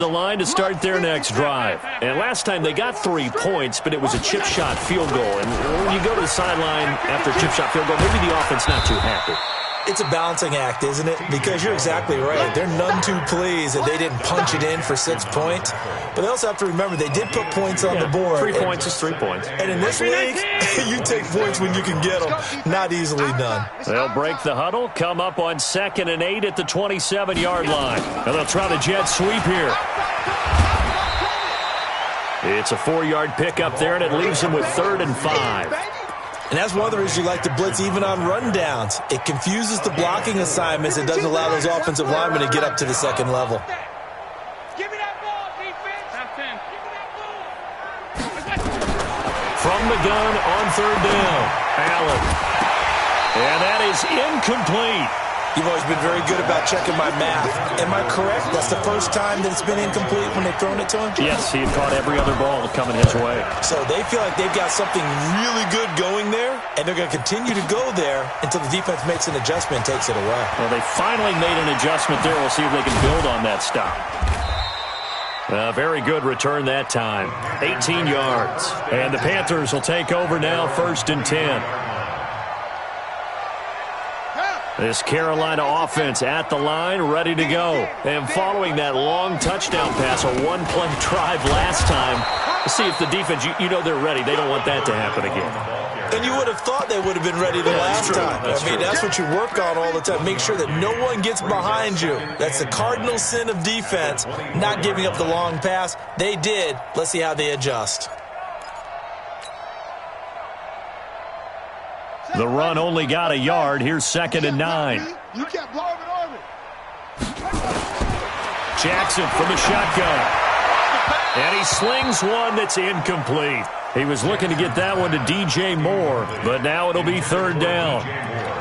the line to start their next drive. And last time they got 3 points, but it was a chip shot field goal. And when you go to the sideline after a chip shot field goal, maybe the offense not too happy. It's a balancing act, isn't it? Because you're exactly right. They're none too pleased that they didn't punch it in for 6 points. But they also have to remember they did put points on the board. 3 points is 3 points. And in this league, you take points when you can get them. Not easily done. They'll break the huddle, come up on 2nd and 8 at the 27-yard line. And they'll try the jet sweep here. It's a 4-yard pickup there, and it leaves them with 3rd and 5. And that's one of the reasons you like to blitz even on rundowns. It confuses the blocking assignments. It doesn't allow those offensive linemen to get up to the second level. Give me that ball, defense. From the gun on 3rd down, Allen. And that is incomplete. You've always been very good about checking my math. Am I correct? That's the first time that it's been incomplete when they've thrown it to him? Yes, he had caught every other ball coming his way. So they feel like they've got something really good going there, and they're going to continue to go there until the defense makes an adjustment and takes it away. Well, they finally made an adjustment there. We'll see if they can build on that stop. Very good return that time. 18 yards. And the Panthers will take over now, 1st and 10. This Carolina offense at the line, ready to go. And following that long touchdown pass, a one-play drive last time, see if the defense, you know they're ready. They don't want that to happen again. And you would have thought they would have been ready the last time. That's what you work on all the time. Make sure that no one gets behind you. That's the cardinal sin of defense, not giving up the long pass. They did. Let's see how they adjust. The run only got a yard. Here's 2nd and 9. You can't blow him in orbit. Jackson from the shotgun. And he slings one that's incomplete. He was looking to get that one to DJ Moore, but now it'll be 3rd down.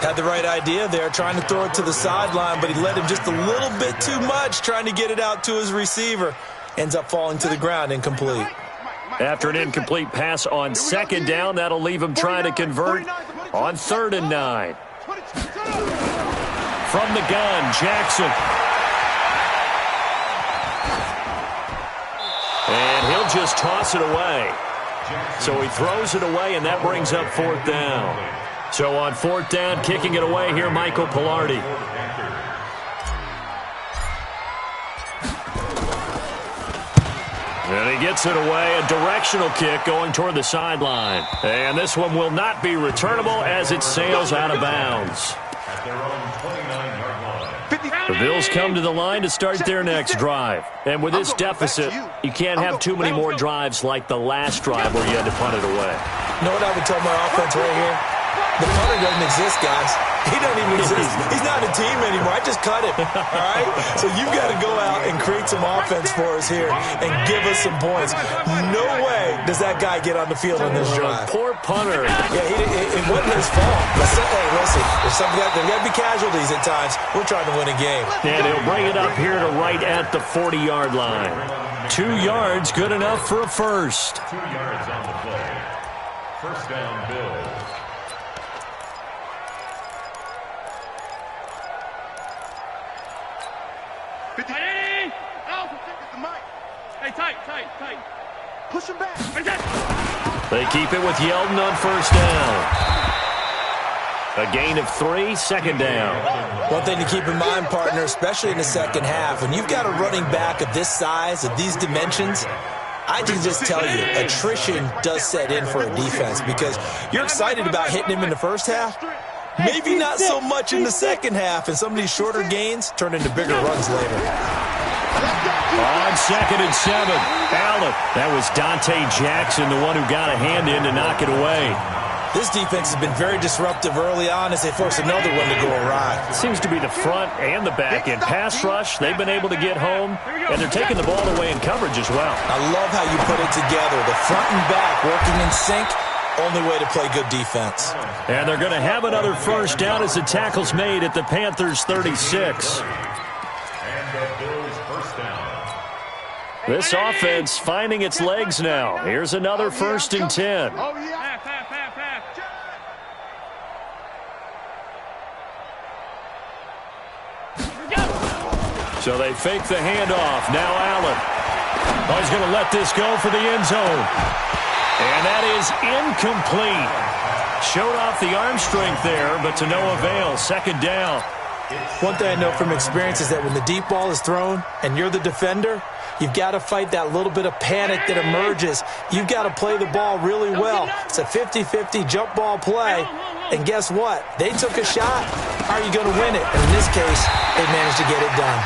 Had the right idea there, trying to throw it to the sideline, but he led him just a little bit too much, trying to get it out to his receiver. Ends up falling to the ground, incomplete. After an incomplete pass on 2nd down, that'll leave him trying to convert on 3rd and 9. From the gun, Jackson. And he'll just toss it away. So he throws it away, and that brings up 4th down. So on 4th down, kicking it away here, Michael Pilardi. And he gets it away, a directional kick going toward the sideline. And this one will not be returnable as it sails out of bounds. The Bills come to the line to start their next drive. And with this deficit, you can't have too many more drives like the last drive where you had to punt it away. You know what I would tell my offense right here? The punter doesn't exist, guys. He doesn't even exist. He's not a team anymore. I just cut him. All right? So you've got to go out and create some offense for us here and give us some points. No way does that guy get on the field on this drive. Poor punter. Yeah, it wasn't his fault. Hey, listen, there's got to be casualties at times. We're trying to win a game. And he'll bring it up here to right at the 40-yard line. 2 yards, good enough for a first. 2 yards on the play. 1st down, Bills. Hey, tight. Push him back. They keep it with Yeldon on 1st down. A gain of 3, 2nd down. One thing to keep in mind, partner, especially in the second half, when you've got a running back of this size, of these dimensions, I can just tell you, attrition does set in for a defense because you're excited about hitting him in the first half. Maybe not so much in the second half, and some of these shorter gains turn into bigger runs later. On 2nd and 7, Allen. That was Dante Jackson, the one who got a hand in to knock it away. This defense has been very disruptive early on as they force another one to go awry. It seems to be the front and the back end. Pass rush, they've been able to get home, and they're taking the ball away in coverage as well. I love how you put it together. The front and back working in sync. Only way to play good defense. And they're going to have another 1st down as the tackle's made at the Panthers' 36. This offense finding its legs now. Here's another 1st and 10. Oh, yeah. So they fake the handoff. Now Allen. Oh, he's going to let this go for the end zone. And that is incomplete. Showed off the arm strength there, but to no avail. Second down. One thing I know from experience is that when the deep ball is thrown and you're the defender, you've got to fight that little bit of panic that emerges. You've got to play the ball really well. It's a 50-50 jump ball play. And guess what? They took a shot. How are you going to win it? And in this case, they managed to get it done.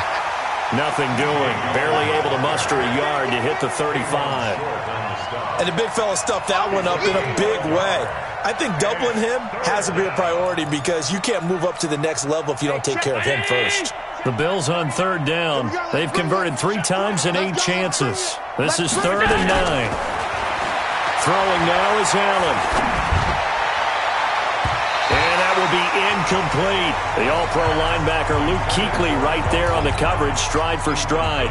Nothing doing. Barely able to muster a yard to hit the 35. And the big fella stuffed that one up in a big way. I think doubling him has to be a priority because you can't move up to the next level if you don't take care of him first. The Bills on third down. They've converted 3 times in 8 chances. This is 3rd and 9. Throwing now is Allen. And that will be incomplete. The all-pro linebacker Luke Kuechly right there on the coverage, stride for stride.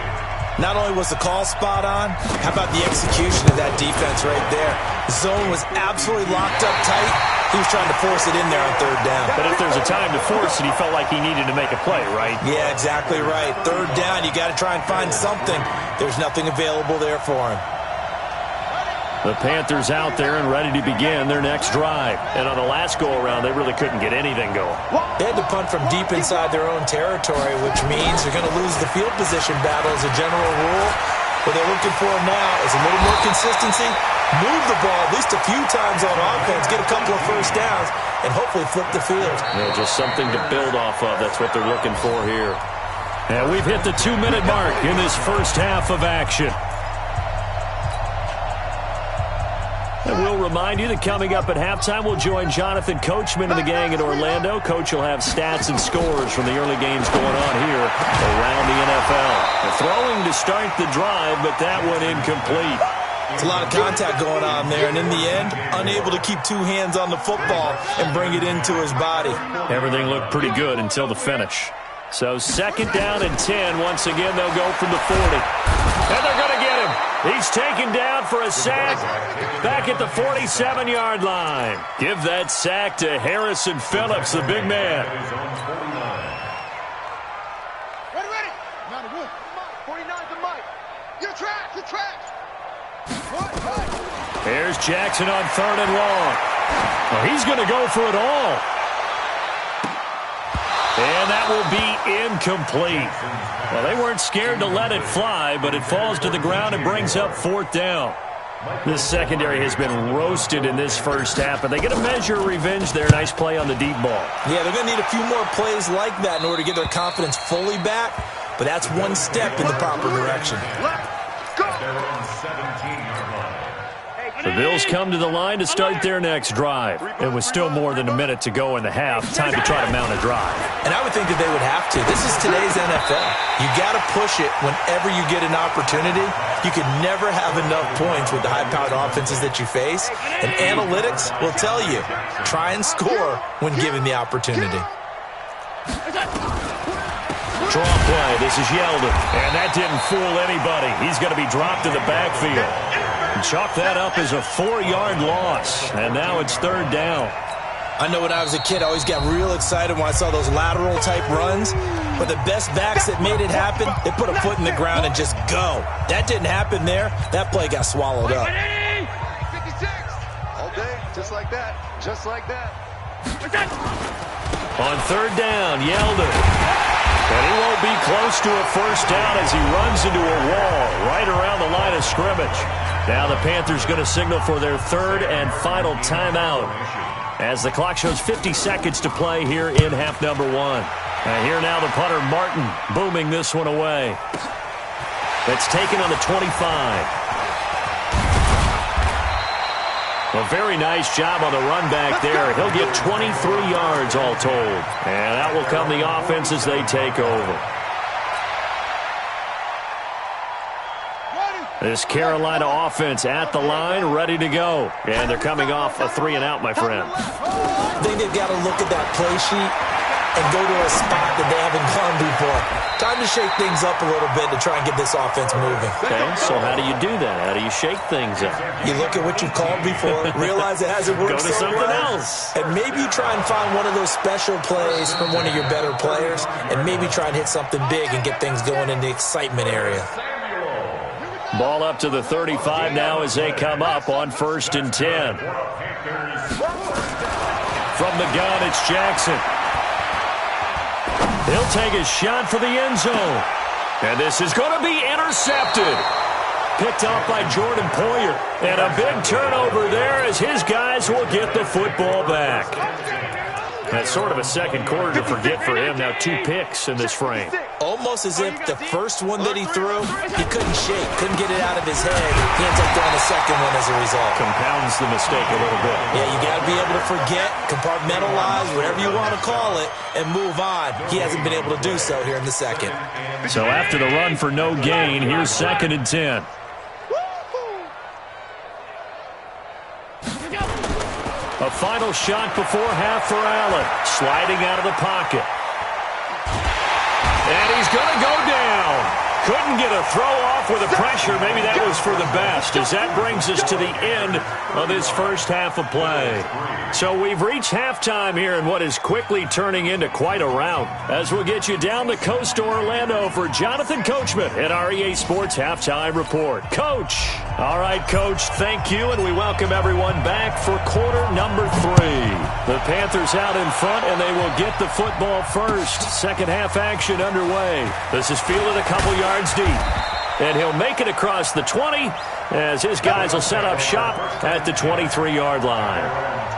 Not only was the call spot on, how about the execution of that defense right there? The zone was absolutely locked up tight. He was trying to force it in there on third down. But if there's a time to force it, he felt like he needed to make a play, right? Yeah, exactly right. Third down, you got to try and find something. There's nothing available there for him. The Panthers out there and ready to begin their next drive. And on the last go-around, they really couldn't get anything going. They had to punt from deep inside their own territory, which means they're going to lose the field position battle as a general rule. What they're looking for now is a little more consistency, move the ball at least a few times on offense, get a couple of first downs, and hopefully flip the field. Yeah, just something to build off of. That's what they're looking for here. And we've hit the 2-minute mark in this first half of action. And we'll remind you that coming up at halftime, we'll join Jonathan Coachman and the gang in Orlando. Coach will have stats and scores from the early games going on here around the NFL. They're throwing to start the drive, but that one incomplete. It's a lot of contact going on there, and in the end, unable to keep 2 hands on the football and bring it into his body. Everything looked pretty good until the finish. So 2nd down and 10. Once again, they'll go from the 40. And they're going to get him. He's taken down for a sack back at the 47-yard line. Give that sack to Harrison Phillips, the big man. Ready. 91. 49's the mic. You're trash. There's Jackson on 3rd and long. Well, he's going to go for it all. And that will be incomplete. Well, they weren't scared to let it fly, but it falls to the ground and brings up 4th down. This secondary has been roasted in this first half, but they get a measure of revenge there. Nice play on the deep ball. Yeah, they're going to need a few more plays like that in order to get their confidence fully back, but that's one step in the proper direction. The Bills come to the line to start their next drive. It was still more than a minute to go in the half. Time to try to mount a drive. And I would think that they would have to. This is today's NFL. You got to push it whenever you get an opportunity. You can never have enough points with the high-powered offenses that you face. And analytics will tell you, try and score when given the opportunity. Draw play. This is Yeldon. And that didn't fool anybody. He's going to be dropped in the backfield. And chalk that up as a 4-yard loss. And now it's 3rd down. I know when I was a kid, I always got real excited when I saw those lateral-type runs. But the best backs that made it happen, they put a foot in the ground and just go. That didn't happen there. That play got swallowed up. 56. All day, just like that. On 3rd down, Yeldon. And he won't be close to a first down as he runs into a wall right around the line of scrimmage. Now the Panthers going to signal for their 3rd and final timeout as the clock shows 50 seconds to play here in half number 1. And here now the punter Martin booming this one away. That's taken on the 25. A very nice job on the run back there. He'll get 23 yards all told. And that will come the offense as they take over. This Carolina offense at the line, ready to go. And they're coming off a 3-and-out, my friend. I think they've got to look at that play sheet and go to a spot that they haven't gone before. Time to shake things up a little bit to try and get this offense moving. Okay, so how do you do that? How do you shake things up? You look at what you've called before, realize it hasn't worked Go to so something well, else. and maybe you try and find one of those special plays from one of your better players, and maybe try and hit something big and get things going in the excitement area. Ball up to the 35 now as they come up on 1st and 10. From the gun, it's Jackson. He'll take a shot for the end zone. And this is going to be intercepted. Picked off by Jordan Poyer. And a big turnover there as his guys will get the football back. That's sort of a second quarter to forget for him. Now 2 picks in this frame. Almost as if the first one that he threw, he couldn't shake, couldn't get it out of his head. He ends up throwing the second one as a result. Compounds the mistake a little bit. Yeah, you got to be able to forget, compartmentalize, whatever you want to call it, and move on. He hasn't been able to do so here in the second. So after the run for no gain, here's 2nd and 10. A final shot before half for Allen. Sliding out of the pocket. And he's going to go down. Couldn't get a throw off with the pressure. Maybe that was for the best, as that brings us to the end of this first half of play. So we've reached halftime here in what is quickly turning into quite a rout, as we'll get you down the coast to Orlando for Jonathan Coachman at our EA Sports Halftime Report. Coach. All right, Coach, thank you, and we welcome everyone back for quarter number 3. The Panthers out in front, and they will get the football first. Second half action underway. This is fielded a couple yards deep. And he'll make it across the 20 as his guys will set up shop at the 23-yard line.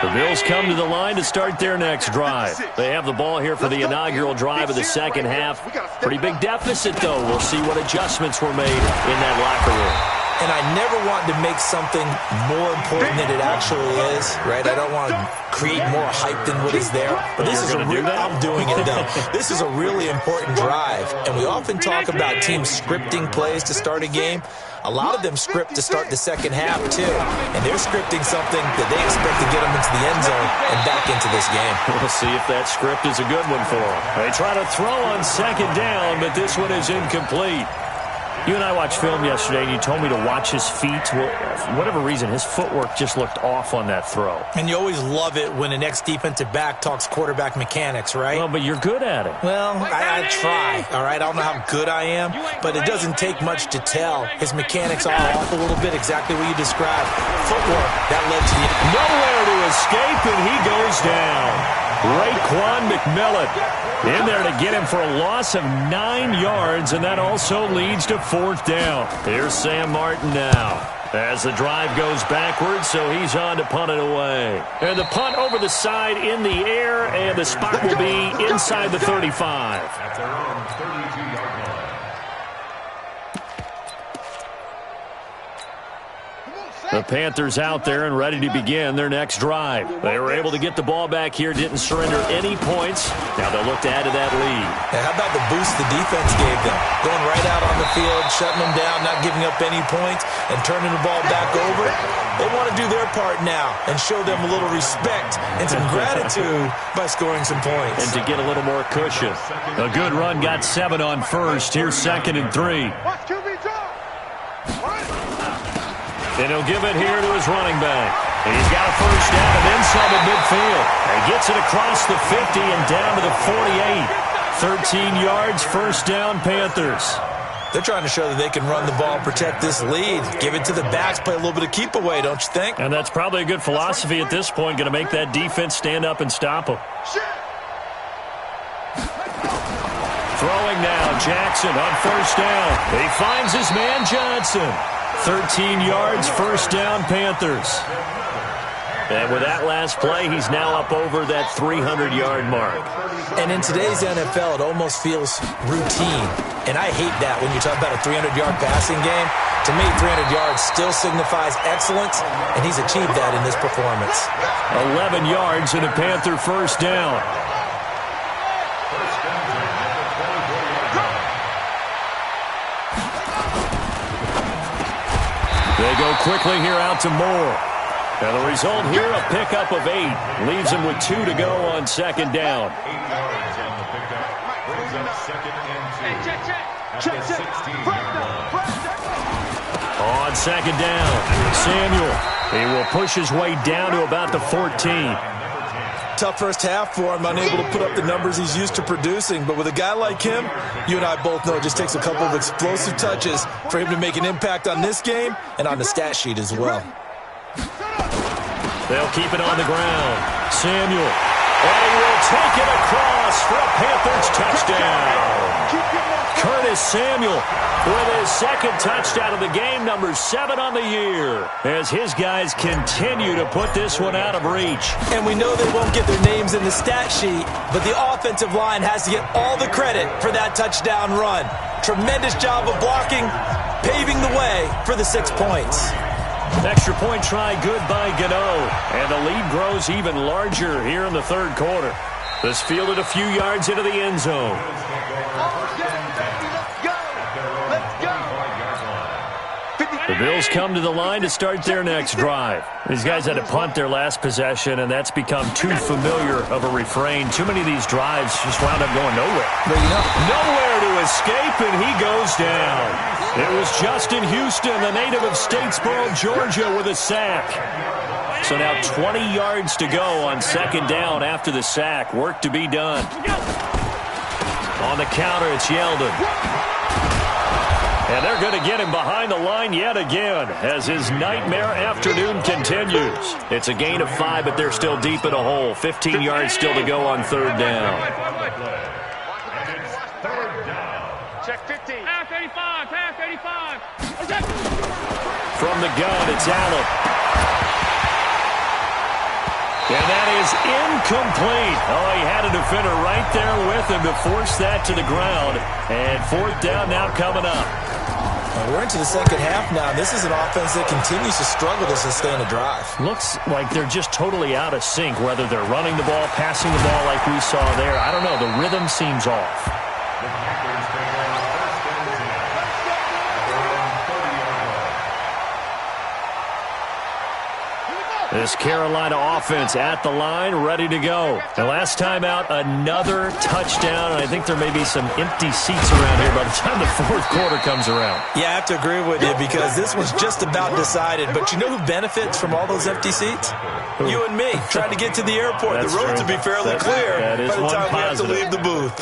The Bills come to the line to start their next drive. They have the ball here for the inaugural drive of the second half. Pretty big deficit, though. We'll see what adjustments were made in that locker room. And I never want to make something more important than it actually is, right? I don't want to create more hype than what is there. But this is a real, I'm doing it, though. This is a really important drive. And we often talk about teams scripting plays to start a game. A lot of them script to start the second half, too. And they're scripting something that they expect to get them into the end zone and back into this game. We'll see if that script is a good one for them. They try to throw on second down, but this one is incomplete. You and I watched film yesterday, and you told me to watch his feet. Well, for whatever reason, his footwork just looked off on that throw. And you always love it when an ex-defensive back talks quarterback mechanics, right? Well, but you're good at it. Well, I try, all right? I don't know how good I am, but it doesn't take much to tell. His mechanics are off a little bit, exactly what you described. Footwork, that led to the... Nowhere to escape, and he goes down. Raekwon McMillan in there to get him for a loss of 9 yards, and that also leads to 4th down. Here's Sam Martin now as the drive goes backwards, so he's on to punt it away. And the punt over the side in the air, and the spot will be inside the 35. At their own 32-yard line. The Panthers out there and ready to begin their next drive. They were able to get the ball back here, didn't surrender any points. Now they'll look to add to that lead. Now, how about the boost the defense gave them? Going right out on the field, shutting them down, not giving up any points, and turning the ball back over. They want to do their part now and show them a little respect and some gratitude by scoring some points. And to get a little more cushion. A good run got 7 on first. Here's 2nd and 3. And he'll give it here to his running back. And he's got a first down and then some at midfield. And he gets it across the 50 and down to the 48. 13 yards, first down, Panthers. They're trying to show that they can run the ball, protect this lead. Give it to the backs, play a little bit of keep away, don't you think? And that's probably a good philosophy at this point, going to make that defense stand up and stop them. Throwing now, Jackson on first down. He finds his man Johnson. 13 yards, first down, Panthers. And with that last play, he's now up over that 300-yard mark. And in today's NFL, it almost feels routine. And I hate that when you talk about a 300-yard passing game. To me, 300 yards still signifies excellence, and he's achieved that in this performance. 11 yards and a Panther first down. They go quickly here out to Moore. And the result here, a pickup of 8. Leaves him with 2 to go on second down. 8 yards on the pickup. Brings up 2nd and 2. At the 16-yard line. On second down, Samuel. He will push his way down to about the 14. Tough first half for him, unable to put up the numbers he's used to producing. But with a guy like him, you and I both know it just takes a couple of explosive touches for him to make an impact on this game and on the stat sheet as well. They'll keep it on the ground. Samuel. And he will take it across for a Panthers touchdown. Curtis Samuel with his second touchdown of the game, number 7 on the year, as his guys continue to put this one out of reach. And we know they won't get their names in the stat sheet, but the offensive line has to get all the credit for that touchdown run. Tremendous job of blocking, paving the way for the 6 points. Extra point try good by Gano, and the lead grows even larger here in the third quarter. This fielded a few yards into the end zone. The Bills come to the line to start their next drive. These guys had to punt their last possession, and that's become too familiar of a refrain. Too many of these drives just wound up going nowhere. Nowhere to escape, and he goes down. It was Justin Houston, the native of Statesboro, Georgia, with a sack. So now 20 yards to go on second down after the sack. Work to be done. On the counter, it's Yeldon. And they're going to get him behind the line yet again as his nightmare afternoon continues. It's a gain of 5, but they're still deep in a hole. 15 yards still to go on third down. Check 15. Pass 35. Pass 35. From the gun, it's Allen. And that is incomplete. Oh, he had a defender right there with him to force that to the ground. And fourth down now coming up. We're into the second half now. This is an offense that continues to struggle to sustain a drive. Looks like they're just totally out of sync, whether they're running the ball, passing the ball like we saw there. I don't know. The rhythm seems off. This Carolina offense at the line, ready to go. And last time out, another touchdown. And I think there may be some empty seats around here by the time the fourth quarter comes around. Yeah, I have to agree with you because this was just about decided. But you know who benefits from all those empty seats? You and me, trying to get to the airport. That's the roads will be fairly clear by the time we have to leave the booth.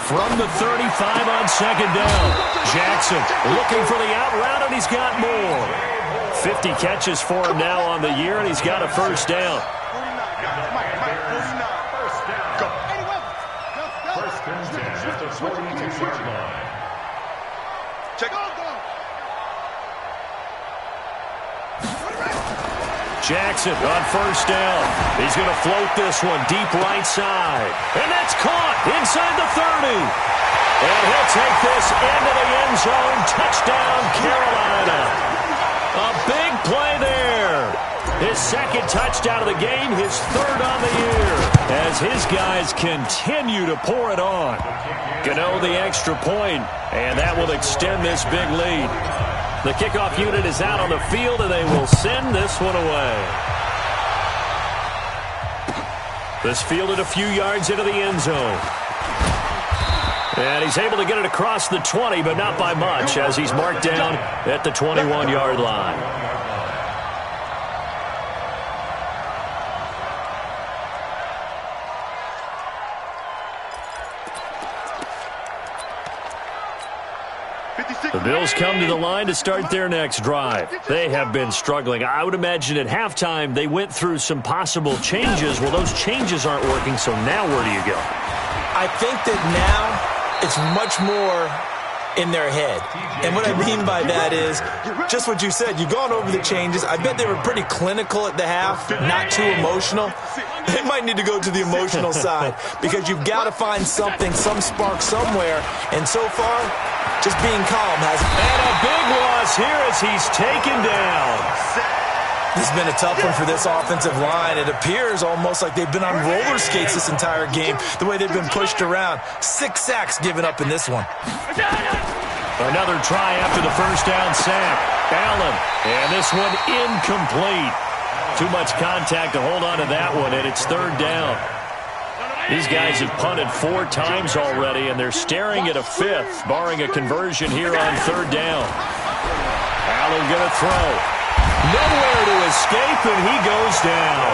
From the 35 on second down, Jackson looking for the out route, and he's got more. 50 catches for him now on the year, and he's got a first down. Jackson on first down. He's going to float this one deep right side. And that's caught inside the 30. And he'll take this into the end zone. Touchdown, Carolina. A big play there. His second touchdown of the game, his third on the year. As his guys continue to pour it on. Gano the extra point, and that will extend this big lead. The kickoff unit is out on the field, and they will send this one away. This fielded a few yards into the end zone. And he's able to get it across the 20, but not by much, as he's marked down at the 21-yard line. The Bills come to the line to start their next drive. They have been struggling. I would imagine at halftime they went through some possible changes. Well, those changes aren't working, so now where do you go? I think that now it's much more in their head. And what I mean by that is just what you said. You've gone over the changes. I bet they were pretty clinical at the half, not too emotional. They might need to go to the emotional side because you've got to find something, some spark somewhere. And so far, just being calm has. And a big loss here as he's taken down. This has been a tough one for this offensive line. It appears almost like they've been on roller skates this entire game, the way they've been pushed around. 6 sacks given up in this one. Another try after the first down sack. Allen, and this one incomplete. Too much contact to hold on to that one, and it's third down. These guys have punted 4 times already, and they're staring at a 5th, barring a conversion here on 3rd down. Allen going to throw. Nowhere to escape, and he goes down.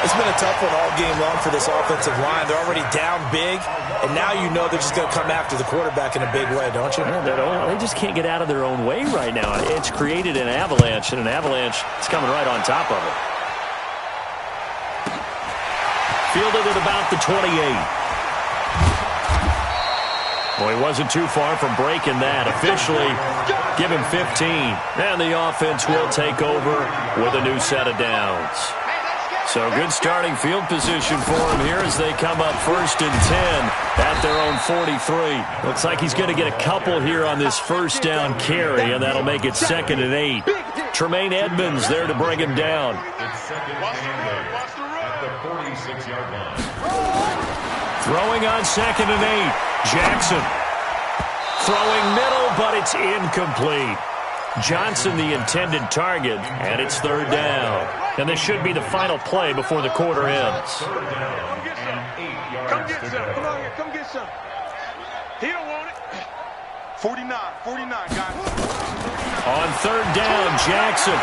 It's been a tough one all game long for this offensive line. They're already down big, and now you know they're just going to come after the quarterback in a big way, don't you? Yeah, they just can't get out of their own way right now. It's created an avalanche, and an avalanche is coming right on top of it. Fielded at about the 28. Well, he wasn't too far from breaking that. Officially, give him 15. And the offense will take over with a new set of downs. So good starting field position for him here as they come up 1st and 10 at their own 43. Looks like he's going to get a couple here on this 1st down carry, and that'll make it 2nd and 8. Tremaine Edmonds there to bring him down. It's 2nd and 8 at the 46-yard line. Throwing on 2nd and 8. Jackson. Throwing middle, but it's incomplete. Johnson the intended target, and it's 3rd down. And this should be the final play before the quarter ends. Third down and 8 yards Come get to some. go. Come on here. Come get some. He don't want it. 49, guys. On 3rd down, Jackson.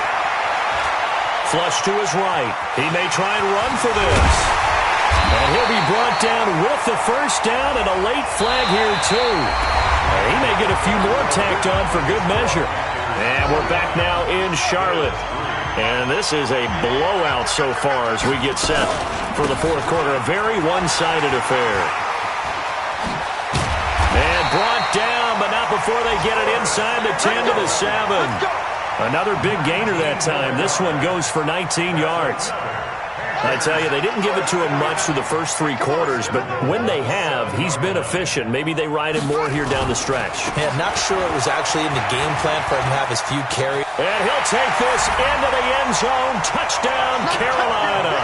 Flush to his right. He may try and run for this. And he'll be brought down with the 1st down and a late flag here, too. He may get a few more tacked on for good measure. And we're back now in Charlotte. And this is a blowout so far as we get set for the 4th quarter. A very one-sided affair. And brought down, but not before they get it inside the 10 to the 7. Another big gainer that time. This one goes for 19 yards. I tell you, they didn't give it to him much through the first 3 quarters, but when they have, he's been efficient. Maybe they ride him more here down the stretch. Man, not sure it was actually in the game plan for him to have his few carries. And he'll take this into the end zone. Touchdown, Carolina.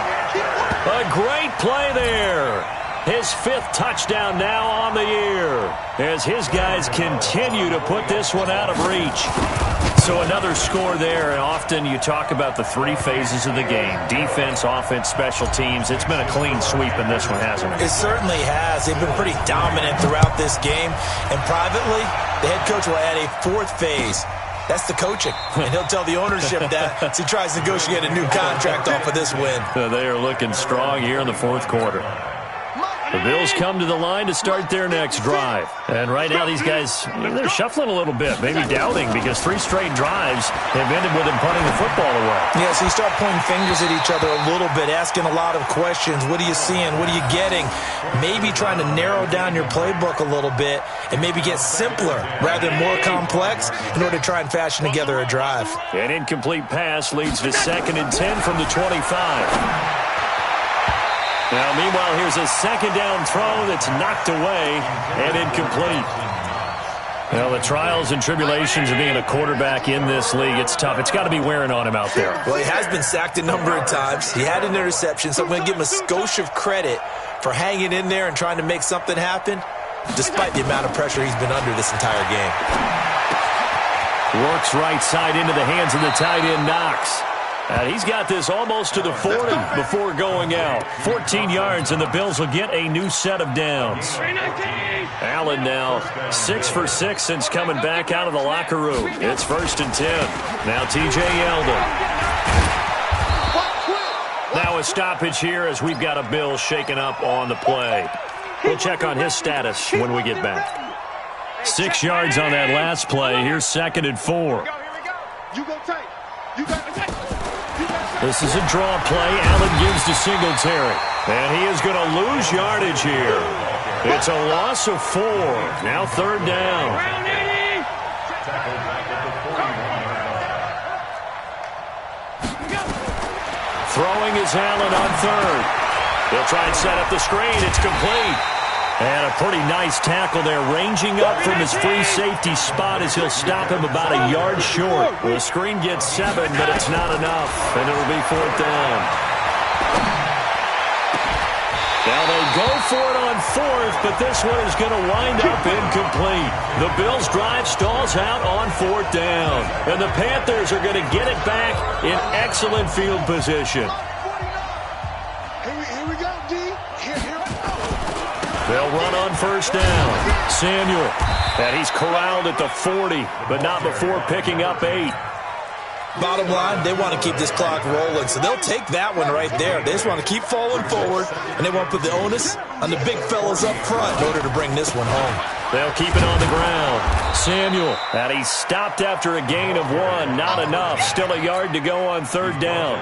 A great play there. His 5th touchdown now on the year as his guys continue to put this one out of reach. So another score there, and often you talk about the 3 phases of the game. Defense, offense, special teams. It's been a clean sweep in this one, hasn't it? It certainly has. They've been pretty dominant throughout this game. And privately, the head coach will add a 4th phase. That's the coaching. And he'll tell the ownership that as he tries to negotiate a new contract off of this win. They are looking strong here in the 4th quarter. The Bills come to the line to start their next drive. And right now these guys, they're shuffling a little bit, maybe doubting, because 3 straight drives have ended with them punting the football away. Yeah, so you start pointing fingers at each other a little bit, asking a lot of questions. What are you seeing? What are you getting? Maybe trying to narrow down your playbook a little bit and maybe get simpler rather than more complex in order to try and fashion together a drive. An incomplete pass leads to 2nd and 10 from the 25. Now, meanwhile, here's a 2nd down throw that's knocked away and incomplete. Well, the trials and tribulations of being a quarterback in this league, it's tough. It's got to be wearing on him out there. Well, he has been sacked a number of times. He had an interception, so I'm going to give him a skosh of credit for hanging in there and trying to make something happen, despite the amount of pressure he's been under this entire game. Works right side into the hands of the tight end, Knox. He's got this almost to the 40 before going out. 14 yards, and the Bills will get a new set of downs. Allen now 6 for 6 since coming back out of the locker room. It's 1st and 10. Now T.J. Yeldon. Now a stoppage here as we've got a Bill shaken up on the play. We'll check on his status when we get back. 6 yards on that last play. Here's 2nd and 4. You go tight. You got to take. This is a draw play. Allen gives to Singletary. And he is going to lose yardage here. It's a loss of 4. Now 3rd down. Throwing is Allen on 3rd. He'll try and set up the screen. It's complete. And a pretty nice tackle there, ranging up from his free safety spot as he'll stop him about a yard short. Well, the screen gets 7, but it's not enough, and it'll be 4th down. Now they go for it on 4th, but this one is going to wind up incomplete. The Bills' drive stalls out on 4th down, and the Panthers are going to get it back in excellent field position. Here we go, D. Here. They'll run on first down. Samuel. And he's corralled at the 40, but not before picking up 8. Bottom line, they want to keep this clock rolling, so they'll take that one right there. They just want to keep falling forward, and they want to put the onus on the big fellas up front in order to bring this one home. They'll keep it on the ground. Samuel, and he's stopped after a gain of 1. Not enough. Still a yard to go on third down.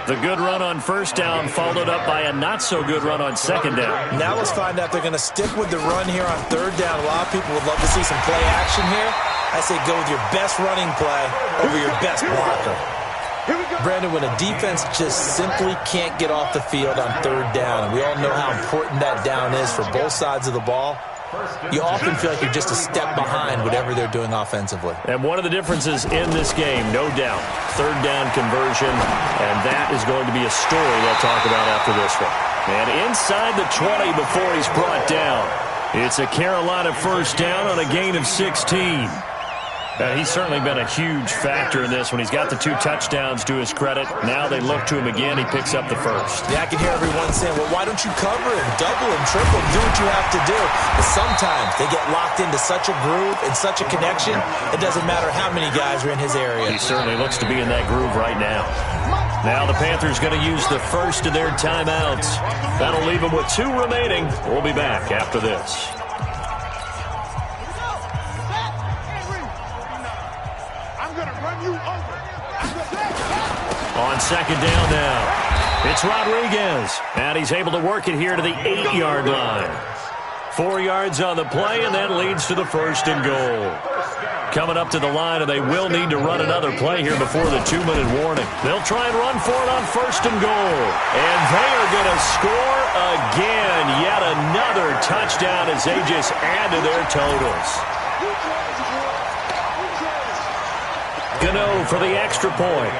The good run on first down followed up by a not-so-good run on second down. Now let's find out if they're going to stick with the run here on third down. A lot of people would love to see some play action here. I say go with your best running play over your best blocker. Brandon, when a defense just simply can't get off the field on third down, and we all know how important that down is for both sides of the ball, you often feel like you're just a step behind whatever they're doing offensively. And one of the differences in this game, no doubt, third down conversion, and that is going to be a story they'll talk about after this one. And inside the 20 before he's brought down. It's a Carolina first down on a gain of 16. He's certainly been a huge factor in this when he's got the 2 touchdowns to his credit. Now they look to him again. He picks up the first. Yeah, I can hear everyone saying, well, why don't you cover him, double him, triple him, do what you have to do. But sometimes they get locked into such a groove and such a connection, it doesn't matter how many guys are in his area. He certainly looks to be in that groove right now. Now the Panthers going to use the first of their timeouts. That'll leave them with 2 remaining. We'll be back after this. On second down now, it's Rodriguez, and he's able to work it here to the 8-yard line. 4 yards on the play, and that leads to the first and goal. Coming up to the line, and they will need to run another play here before the 2-minute warning. They'll try and run for it on first and goal, and they are going to score again. Yet another touchdown as they just add to their totals. Gano for the extra point.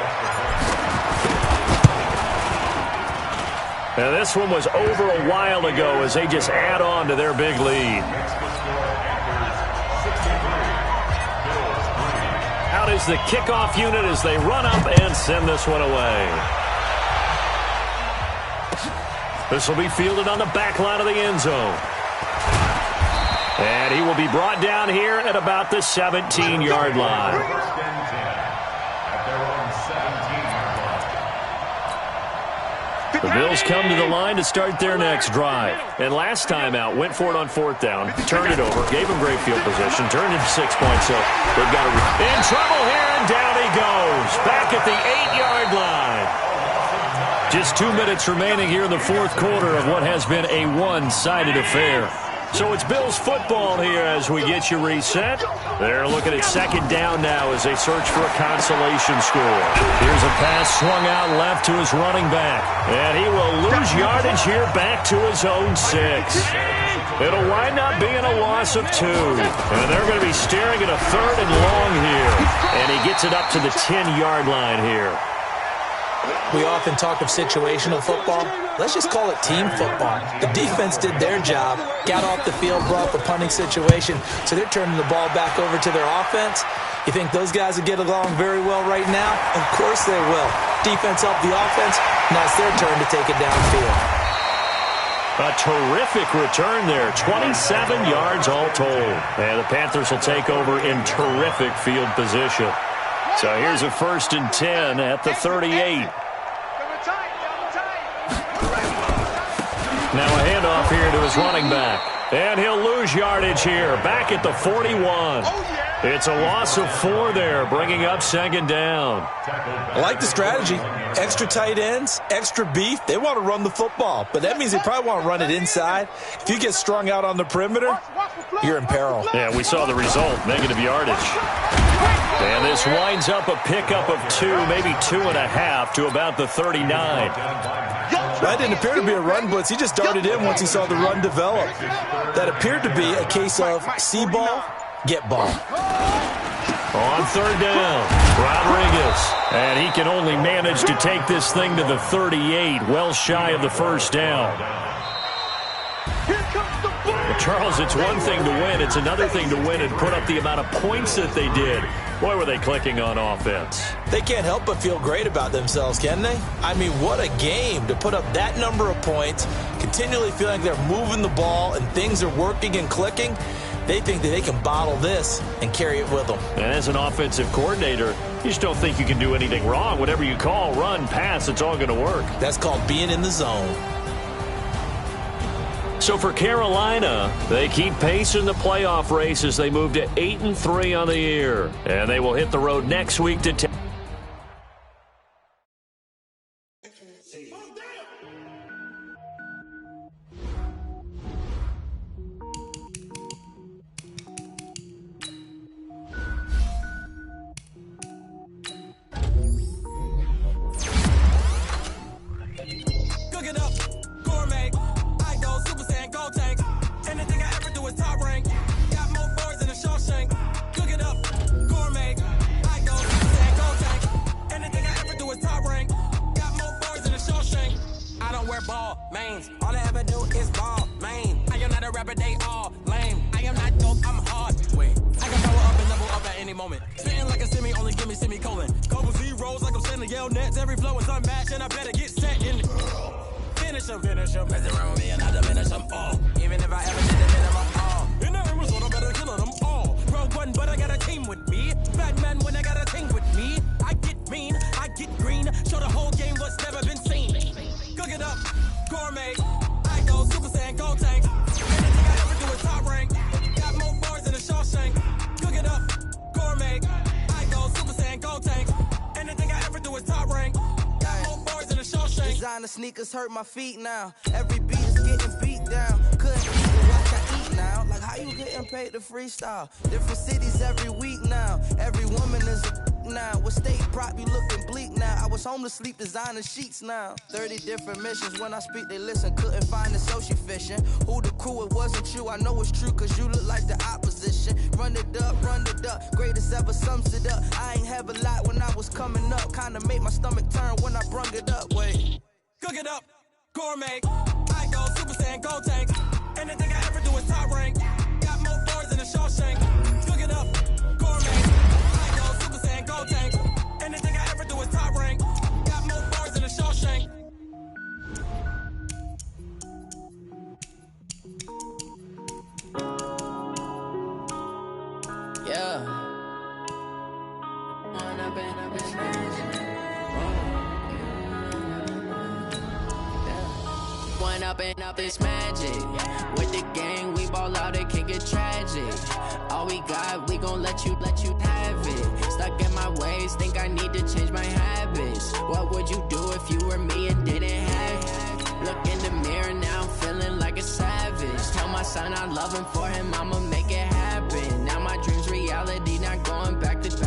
And this one was over a while ago as they just add on to their big lead. Out is the kickoff unit as they run up and send this one away. This will be fielded on the back line of the end zone. And he will be brought down here at about the 17-yard line. The Bills come to the line to start their next drive. And last time out, went for it on fourth down, turned it over, gave him great field position, turned it to 6 points. So they've got in trouble here, and down he goes. Back at the 8-yard line. Just 2 minutes remaining here in the fourth quarter of what has been a one-sided affair. So it's Bills football here as we get you reset. They're looking at second down now as they search for a consolation score. Here's a pass swung out left to his running back. And he will lose yardage here back to his own 6. It'll wind up being a loss of 2. And they're going to be staring at a third and long here. And he gets it up to the 10-yard line here. We often talk of situational football. Let's just call it team football. The defense did their job, got off the field, brought the punting situation, so they're turning the ball back over to their offense. You think those guys will get along very well right now? Of course they will. Defense helped the offense. Now it's their turn to take it downfield. A terrific return there. 27 yards all told. And the Panthers will take over in terrific field position. So here's a 1st and 10 at the 38. Now a handoff here to his running back. And he'll lose yardage here. Back at the 41. It's a loss of 4 there, bringing up second down. I like the strategy. Extra tight ends, extra beef. They want to run the football, but that means they probably want to run it inside. If you get strung out on the perimeter, you're in peril. Yeah, we saw the result, negative yardage. And this winds up a pickup of 2, maybe 2.5 to about the 39. That didn't appear to be a run blitz. He just darted in once he saw the run develop. That appeared to be a case of see ball, get ball. On third down, Rodriguez. And he can only manage to take this thing to the 38, well shy of the first down. Well, Charles, it's one thing to win. It's another thing to win and put up the amount of points that they did. Boy, were they clicking on offense. They can't help but feel great about themselves, can they? I mean, what a game to put up that number of points, continually feeling like they're moving the ball and things are working and clicking. They think that they can bottle this and carry it with them. And as an offensive coordinator, you just don't think you can do anything wrong. Whatever you call, run, pass, it's all going to work. That's called being in the zone. So for Carolina, they keep pace in the playoff race as they move to 8-3 on the year. And they will hit the road next week to sneakers hurt my feet now. Every beat is getting beat down. Couldn't eat and watch I eat now. Like how you getting paid to freestyle? Different cities every week now. Every woman is a now. What state prop you looking bleak now? I was home to sleep designing sheets now. 30 different missions. When I speak they listen. Couldn't find the social fishing. Who the crew? It wasn't you. I know it's true cause you look like the opposition. Run it up, greatest ever sums it up. I ain't have a lot when I was coming up. Kinda made my stomach turn when I brung it up. Wait. Cook it up, gourmet. I go Super Saiyan, go tank. Anything I ever do is top rank. Got more bars than a Shawshank. Cook it up, gourmet. I go Super Saiyan, go tank. Anything I ever do is top rank. Got more bars than a Shawshank. Yeah. Up this magic. With the gang, we ball out, it can get tragic. All we got, we gon' let you have it. Stuck in my ways, think I need to change my habits. What would you do if you were me and didn't have it? Look in the mirror now, I'm feeling like a savage. Tell my son I love him, for him I'ma make it happen. Now my dream's reality, not going back to.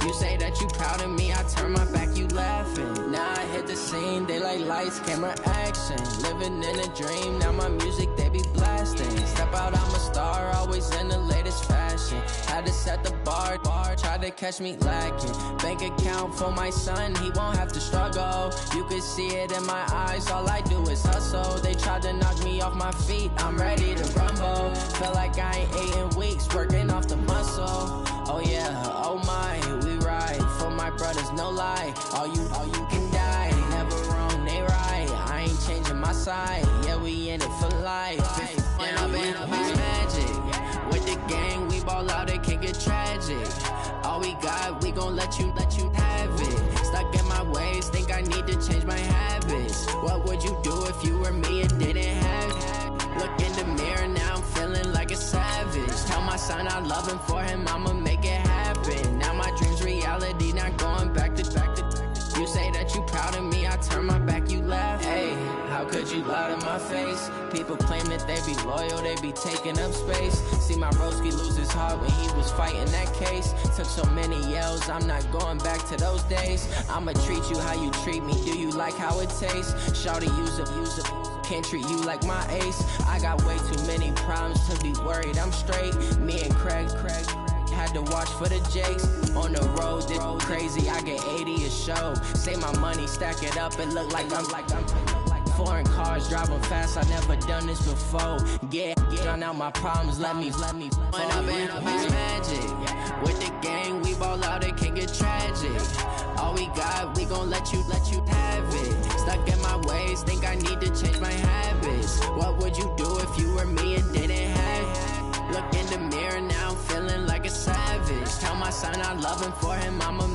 You say that you proud of me, I turn my back, you laughing. Now I hit the scene, they like lights, camera, action. Living in a dream, now my music, they be blasting. Step out, I'm a star, always in the latest fashion. Had to set the bar, try to catch me lacking. Bank account for my son, he won't have to struggle. You can see it in my eyes, all I do is hustle. They tried to knock me off my feet, I'm ready to rumble. Feel like I ain't ate in weeks, working off the muscle. Oh yeah, oh my, we ride for my brothers, no lie. All you can die, never wrong, they right. I ain't changing my side, yeah, we in it for life. When I've been up is magic. With the gang, we ball out, it can get tragic. All we got, we gon' let you have it. Stuck in my ways, think I need to change my habits. What would you do if you were me and didn't have it? Look in the mirror, now I'm feeling like a savage. Tell my son I love him, for him I'ma make it happen. Now my dream's reality, not going back to. You say that you proud of me, I turn my back, you laugh. Hey, how could you lie to my face? People claim that they be loyal, they be taking up space. See my broski lose his heart when he was fighting that case. Took so many yells, I'm not going back to those days. I'ma treat you how you treat me, do you like how it tastes? Shawty, use a can't treat you like my ace. I got way too many problems to be worried, I'm straight. Me and Craig had to watch for the Jakes. On the road, this crazy, I get 80 a show. Say my money, stack it up, it look like I'm foreign cars, driving fast, I never done this before. Yeah, drown out my problems, let me. When I've been up is magic. With the gang, we ball let you have it. Stuck in my ways, think I need to change my habits. What would you do if you were me and didn't have it? Look in the mirror now, I'm feeling like a savage. Tell my son I love him, for him I'm a